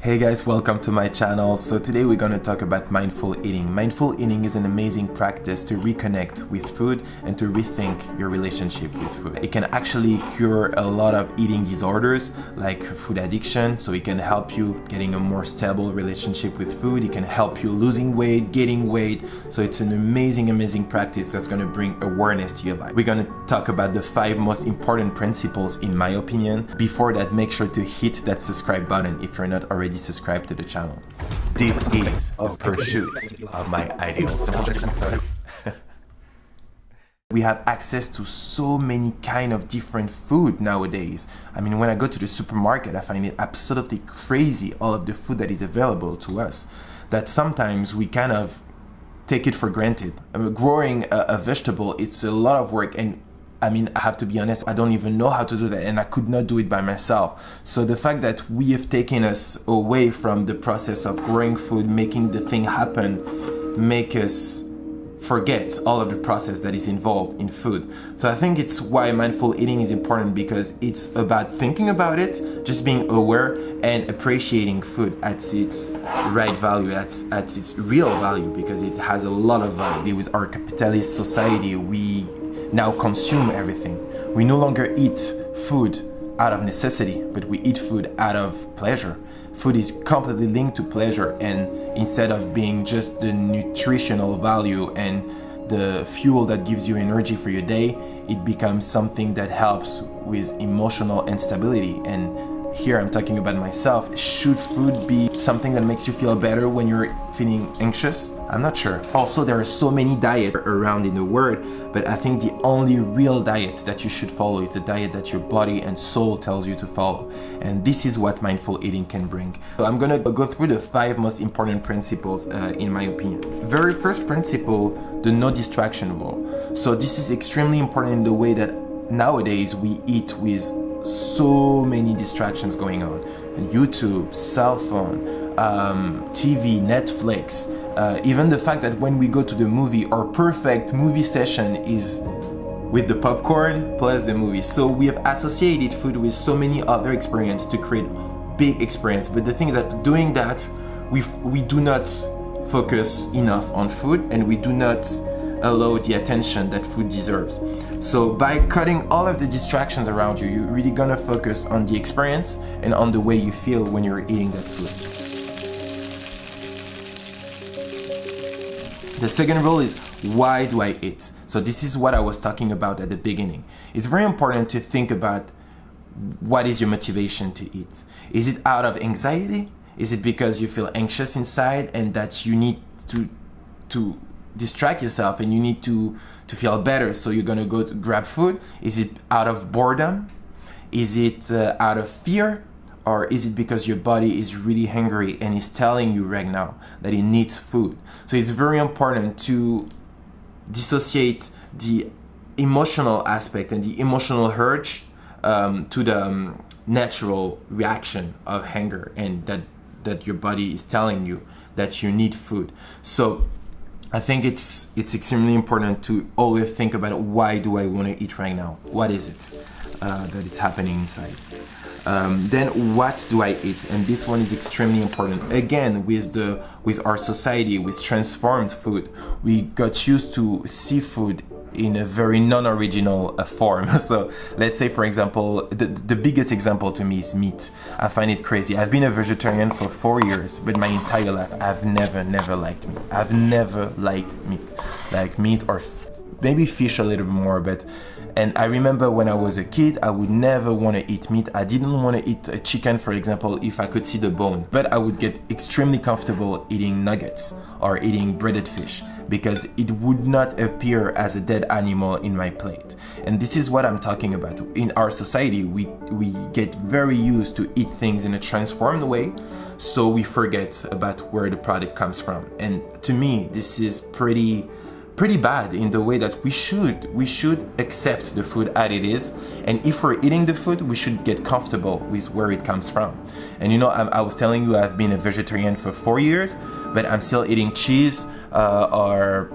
Hey guys, welcome to my channel. So today we're going to talk about mindful eating. Mindful eating is an amazing practice to reconnect with food and to rethink your relationship with food. It can actually cure a lot of eating disorders like food addiction. So it can help you getting a more stable relationship with food. It can help you losing weight, gaining weight. So it's an amazing practice that's going to bring awareness to your life. We're going to talk about the 5 most important principles in my opinion. Before that, make sure to hit that subscribe button if you're not already subscribe to the channel. This is a pursuit of my ideal self. We have access to so many kind of different food nowadays. I mean, when I go to the supermarket, I find it absolutely crazy, all of the food that is available to us, that sometimes we kind of take it for granted. I mean, growing a vegetable, it's a lot of work, and I mean, I have to be honest, I don't even know how to do that, and I could not do it by myself. So the fact that we have taken us away from the process of growing food, making the thing happen, make us forget all of the process that is involved in food. So I think it's why mindful eating is important, because it's about thinking about it, just being aware and appreciating food at its right value, at its real value, because it has a lot of value. With our capitalist society, we now consume everything. We no longer eat food out of necessity, but we eat food out of pleasure. Food is completely linked to pleasure, and instead of being just the nutritional value and the fuel that gives you energy for your day, it becomes something that helps with emotional instability. And here I'm talking about myself. Should food be something that makes you feel better when you're feeling anxious? I'm not sure. Also, there are so many diets around in the world, but I think the only real diet that you should follow is the diet that your body and soul tells you to follow. And this is what mindful eating can bring. So I'm gonna go through the 5 most important principles in my opinion. Very first principle, the no distraction rule. So this is extremely important in the way that nowadays we eat with so many distractions going on. YouTube, cell phone, TV, Netflix, even the fact that when we go to the movie, our perfect movie session is with the popcorn plus the movie. So we have associated food with so many other experiences to create big experience. But the thing is that doing that, we do not focus enough on food, and we do not allow the attention that food deserves. So by cutting all of the distractions around you, you're really gonna focus on the experience and on the way you feel when you're eating that food. The second rule is, why do I eat? So this is what I was talking about at the beginning. It's very important to think about what is your motivation to eat. Is it out of anxiety? Is it because you feel anxious inside and that you need to distract yourself and you need to feel better, so you're gonna go to grab food? Is it out of boredom? Is it out of fear? Or is it because your body is really hungry and is telling you right now that it needs food? So it's very important to dissociate the emotional aspect and the emotional urge to the natural reaction of hunger, and that your body is telling you that you need food. So I think it's extremely important to always think about, why do I want to eat right now? What is it that is happening inside? Then what do I eat? And this one is extremely important. Again, with our society, with transformed food, we got used to seafood in a very non-original form. So let's say, for example, the biggest example to me is meat. I find it crazy. I've been a vegetarian for 4 years, but my entire life I've never liked meat. I've never liked meat. Like meat or maybe fish a little bit more, and I remember when I was a kid, I would never want to eat meat. I didn't want to eat a chicken, for example, if I could see the bone, but I would get extremely comfortable eating nuggets or eating breaded fish, because it would not appear as a dead animal in my plate. And this is what I'm talking about. In our society, we get very used to eat things in a transformed way, so we forget about where the product comes from. And to me, this is pretty bad in the way that we should accept the food as it is, and if we're eating the food, we should get comfortable with where it comes from. And you know, I was telling you I've been a vegetarian for 4 years, but I'm still eating cheese or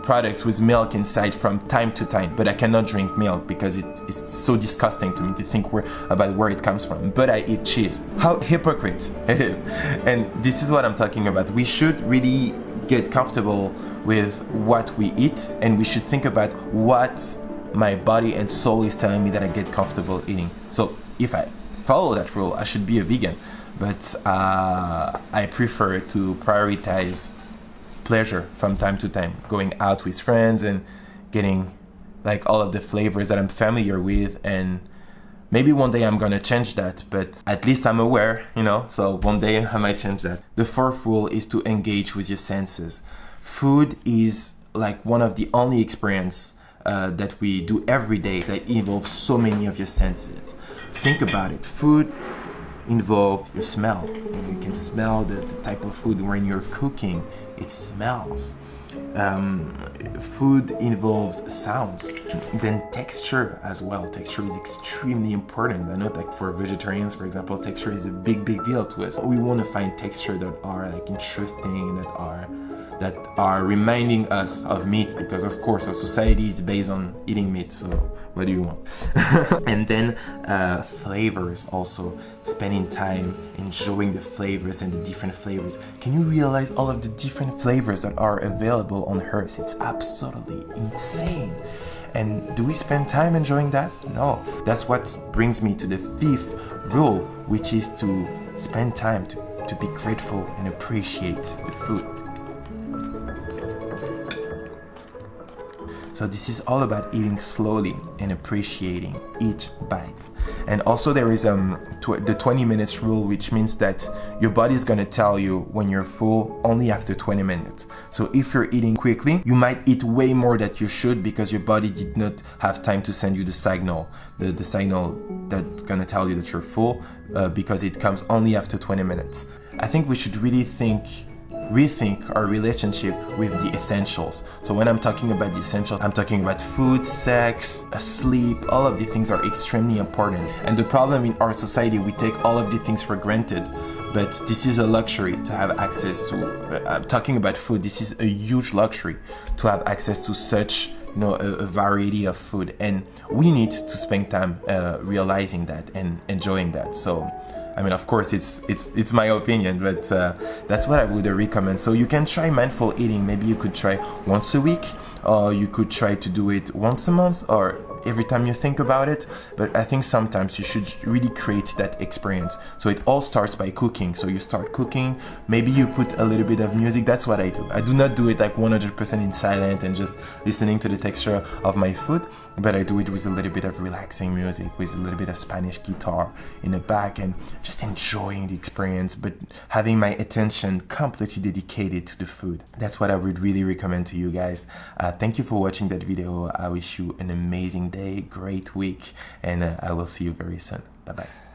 products with milk inside from time to time, but I cannot drink milk because it's so disgusting to me to think about where it comes from. But I eat cheese. How hypocrite it is. And this is what I'm talking about. We should really get comfortable with what we eat, and we should think about what my body and soul is telling me that I get comfortable eating. So if I follow that rule, I should be a vegan. But I prefer to prioritize pleasure from time to time, going out with friends and getting like all of the flavors that I'm familiar with. And maybe one day I'm gonna change that, but at least I'm aware, so one day I might change that. The fourth rule is to engage with your senses. Food is like one of the only experience that we do every day that involves so many of your senses. Think about it. Food involves your smell. You can smell the type of food when you're cooking. It smells. Food involves sounds, then texture as well. Texture is extremely important. I know, like for vegetarians, for example, texture is a big deal to us. We want to find texture that are like interesting, that are reminding us of meat, because of course our society is based on eating meat. So what do you want? And then flavors also. Spending time enjoying the flavors and the different flavors. Can you realize all of the different flavors that are available on Earth? It's absolutely insane. And do we spend time enjoying that? No. That's what brings me to the fifth rule, which is to spend time to be grateful and appreciate the food. So this is all about eating slowly and appreciating each bite. And also there is the 20 minutes rule, which means that your body is going to tell you when you're full only after 20 minutes. So if you're eating quickly, you might eat way more than you should because your body did not have time to send you the signal, the signal that's going to tell you that you're full, because it comes only after 20 minutes. I think we should really rethink our relationship with the essentials. So when I'm talking about the essentials, I'm talking about food, sex, sleep. All of these things are extremely important. And the problem in our society, we take all of these things for granted. But this is a luxury to have access to. I'm talking about food. This is a huge luxury to have access to such a variety of food. And we need to spend time realizing that and enjoying that. So I mean, of course, it's my opinion, but that's what I would recommend. So you can try mindful eating. Maybe you could try once a week, or you could try to do it once a month, or every time you think about it. But I think sometimes you should really create that experience. So it all starts by cooking. So you start cooking, maybe you put a little bit of music. That's what I do. I do not do it like 100% in silent and just listening to the texture of my food, but I do it with a little bit of relaxing music, with a little bit of Spanish guitar in the back, and just enjoying the experience, but having my attention completely dedicated to the food. That's what I would really recommend to you guys. Thank you for watching that video. I wish you an amazing day, great week, and I will see you very soon. Bye bye.